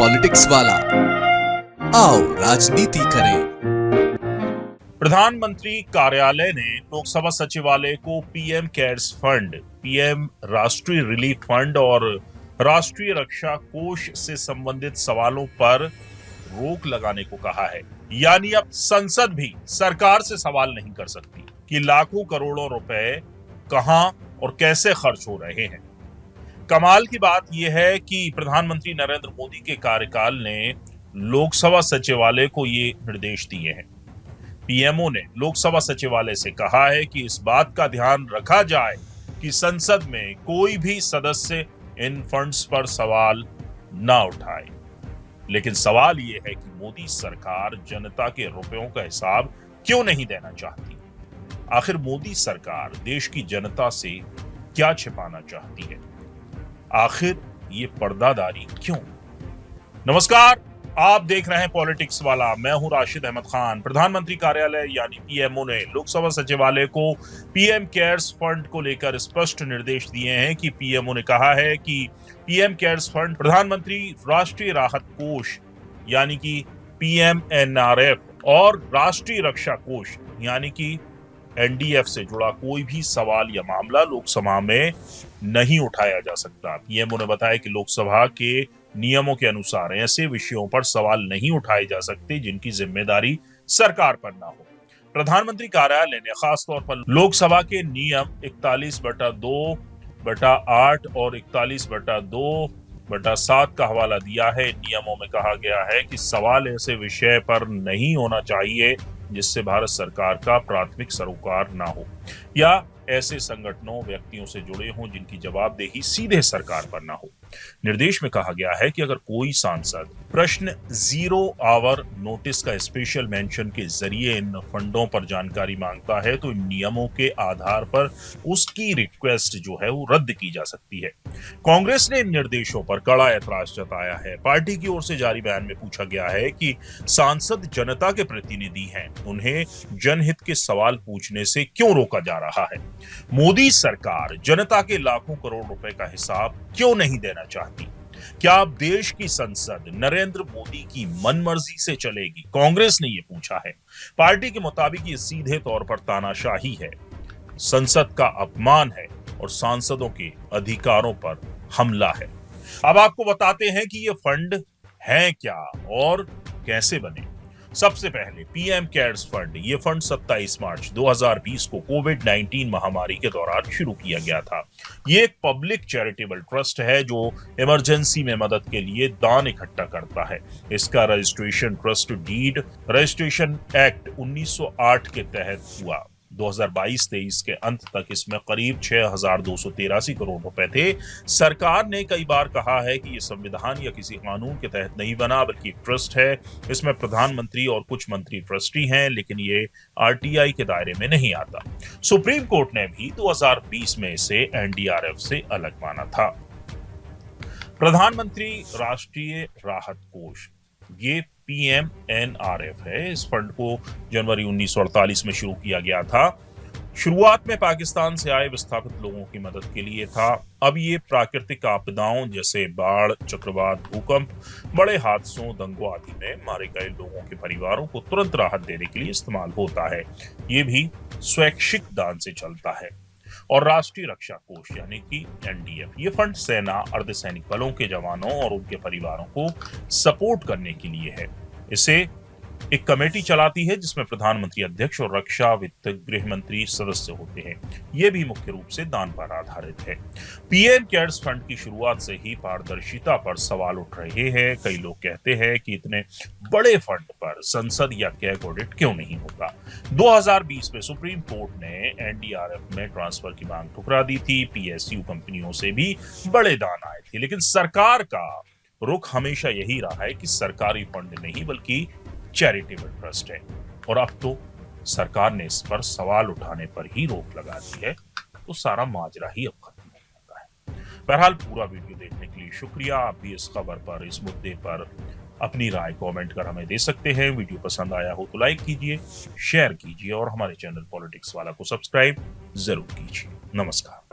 Politics वाला, आओ राजनीति करें। प्रधानमंत्री कार्यालय ने लोकसभा सचिवालय को पीएम केयर्स फंड, पीएम राष्ट्रीय रिलीफ फंड और राष्ट्रीय रक्षा कोष से संबंधित सवालों पर रोक लगाने को कहा है। यानी अब संसद भी सरकार से सवाल नहीं कर सकती कि लाखों करोड़ों रुपए कहां और कैसे खर्च हो रहे हैं। कमाल की बात यह है कि प्रधानमंत्री नरेंद्र मोदी के कार्यकाल ने लोकसभा सचिवालय को ये निर्देश दिए हैं। पीएमओ ने लोकसभा सचिवालय से कहा है कि इस बात का ध्यान रखा जाए कि संसद में कोई भी सदस्य इन फंड्स पर सवाल ना उठाए। लेकिन सवाल यह है कि मोदी सरकार जनता के रुपयों का हिसाब क्यों नहीं देना चाहती? आखिर मोदी सरकार देश की जनता से क्या छिपाना चाहती है? आखिर ये पर्दादारी क्यों? नमस्कार, आप देख रहे हैं पॉलिटिक्स वाला। मैं हूं राशिद अहमद खान। प्रधानमंत्री कार्यालय यानी पीएमओ ने लोकसभा सचिवालय को पीएम केयर्स फंड को लेकर स्पष्ट निर्देश दिए हैं कि पीएमओ ने कहा है कि पीएम केयर्स फंड प्रधानमंत्री राष्ट्रीय राहत कोष यानी कि पीएमएनआरएफ और राष्ट्रीय रक्षा कोष यानी कि एनडीएफ से जुड़ा कोई भी सवाल या मामला लोकसभा में नहीं उठाया जा सकता। पीएमओ ने बताया कि लोकसभा के नियमों के अनुसार ऐसे विषयों पर सवाल नहीं उठाए जा सकते जिनकी जिम्मेदारी सरकार पर ना हो। प्रधानमंत्री कार्यालय ने खासतौर पर लोकसभा के नियम 41/2/8 और 41/2/7 का हवाला दिया है। नियमों में कहा गया है कि सवाल ऐसे विषय पर नहीं होना चाहिए जिससे भारत सरकार का प्राथमिक सरोकार ना हो या ऐसे संगठनों व्यक्तियों से जुड़े हों जिनकी जवाबदेही सीधे सरकार पर ना हो। निर्देश में कहा गया है कि अगर कोई सांसद प्रश्न 0 आवर नोटिस का स्पेशल मेंशन के जरिए इन फंडों पर जानकारी मांगता है तो इन नियमों के आधार पर उसकी रिक्वेस्ट जो है वो रद्द की जा सकती है। कांग्रेस ने इन निर्देशों पर कड़ा ऐतराज जताया है। पार्टी की ओर से जारी बयान में पूछा गया है कि सांसद जनता के प्रतिनिधि हैं, उन्हें जनहित के सवाल पूछने से क्यों रोका जा रहा है? मोदी सरकार जनता के लाखों करोड़ रुपए का हिसाब क्यों नहीं देना चाहती? क्या अब देश की संसद नरेंद्र मोदी की मनमर्जी से चलेगी? कांग्रेस ने यह पूछा है। पार्टी के मुताबिक ये सीधे तौर पर तानाशाही है, संसद का अपमान है और सांसदों के अधिकारों पर हमला है। अब आपको बताते हैं कि ये फंड है क्या और कैसे बने। सबसे पहले पीएम केयर्स फंड। ये फंड 27 मार्च 2020 को कोविड-19 महामारी के दौरान शुरू किया गया था। ये एक पब्लिक चैरिटेबल ट्रस्ट है जो इमरजेंसी में मदद के लिए दान इकट्ठा करता है। इसका registration trust deed registration act 1908 के तहत हुआ। 2022-23 के अंत तक इसमें करीब 6,283 करोड़ रुपए थे। सरकार ने कई बार कहा है कि यह संविधान या किसी कानून के तहत नहीं बना बल्कि ट्रस्ट है। इसमें प्रधानमंत्री और कुछ मंत्री ट्रस्टी हैं, लेकिन ये आरटीआई के दायरे में नहीं आता। सुप्रीम कोर्ट ने भी 2020 में इसे एनडीआरएफ से अलग माना था। प्रधानमंत्री राष्ट्रीय राहत कोष, ये पीएमएनआरएफ है। इस फंड को जनवरी 1948 में शुरू किया गया था। शुरुआत में पाकिस्तान से आए विस्थापित लोगों की मदद के लिए था। अब ये प्राकृतिक आपदाओं जैसे बाढ़, चक्रवात, भूकंप, बड़े हादसों, दंगों आदि में मारे गए लोगों के परिवारों को तुरंत राहत देने के लिए इस्तेमाल होता है। ये भी स्वैच्छिक दान से चलता है। और राष्ट्रीय रक्षा कोष यानी कि एनडीएफ, ये फंड सेना, अर्धसैनिक बलों के जवानों और उनके परिवारों को सपोर्ट करने के लिए है। इसे एक कमेटी चलाती है जिसमें प्रधानमंत्री अध्यक्ष और रक्षा, वित्त, गृह मंत्री सदस्य होते हैं। यह भी मुख्य रूप से दान पर आधारित है। पीएम केयर्स फंड की शुरुआत से ही पारदर्शिता पर सवाल उठ रहे हैं। कई लोग कहते हैं कि इतने बड़े फंड पर संसद या कैग ऑडिट क्यों नहीं होता। 2020 में सुप्रीम कोर्ट ने एनडीआरएफ में ट्रांसफर की मांग ठुकरा दी थी। पीएसयू कंपनियों से भी बड़े दान आए थे, लेकिन सरकार का रुख हमेशा यही रहा है कि सरकारी फंड नहीं बल्कि चैरिटेबल ट्रस्ट है। और अब तो सरकार ने इस पर सवाल उठाने पर ही रोक लगा दी है, तो सारा माजरा ही अब खत्म हो जाता है। बहरहाल पूरा वीडियो देखने के लिए शुक्रिया। आप भी इस खबर पर, इस मुद्दे पर अपनी राय कमेंट कर हमें दे सकते हैं। वीडियो पसंद आया हो तो लाइक कीजिए, शेयर कीजिए और हमारे चैनल पॉलिटिक्स वाला को सब्सक्राइब जरूर कीजिए। नमस्कार।